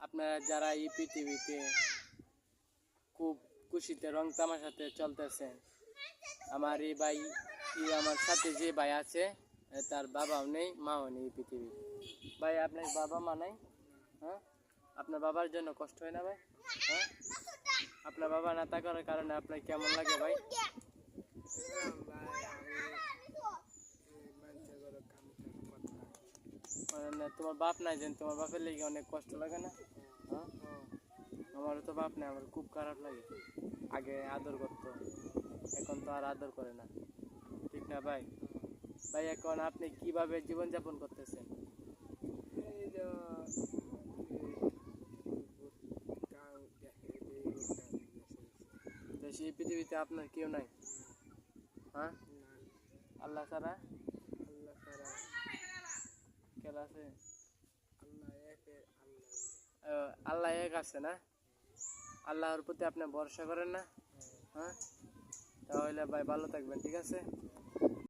আপনারা যারা এই পৃথিবীতে খুব খুশিতে রং তামাশাতে চলতেছেন, আমার এই ভাই, আমার সাথে যে ভাই আছে তার বাবাও নেই, মাও নেই এই পৃথিবী। ভাই আপনার বাবা মা নাই? হ্যাঁ, আপনার বাবার জন্য কষ্ট হয় না ভাই? হ্যাঁ, আপনার বাবা না থাকার কারণে আপনার কেমন লাগে ভাই? তোমার বাপ নাই যেন, তোমার বাপের লেগে অনেক কষ্ট লাগে না? হ্যাঁ, আমারও তো বাপ নেই, আমার খুব খারাপ লাগে। আগে আদর করতো, এখন তো আর আদর করে না, ঠিক না ভাই? ভাই এখন আপনি কিভাবে জীবনযাপন করতেছেন? সেই পৃথিবীতে আপনার কেউ নাই? হ্যাঁ, আল্লাহ ছাড়া কেউ আছে? আল্লাহ এক আছে না? আল্লাহর প্রতি আপনি ভরসা করেন না? হ্যাঁ, তাহলে ভাই ভালো থাকবেন, ঠিক আছে?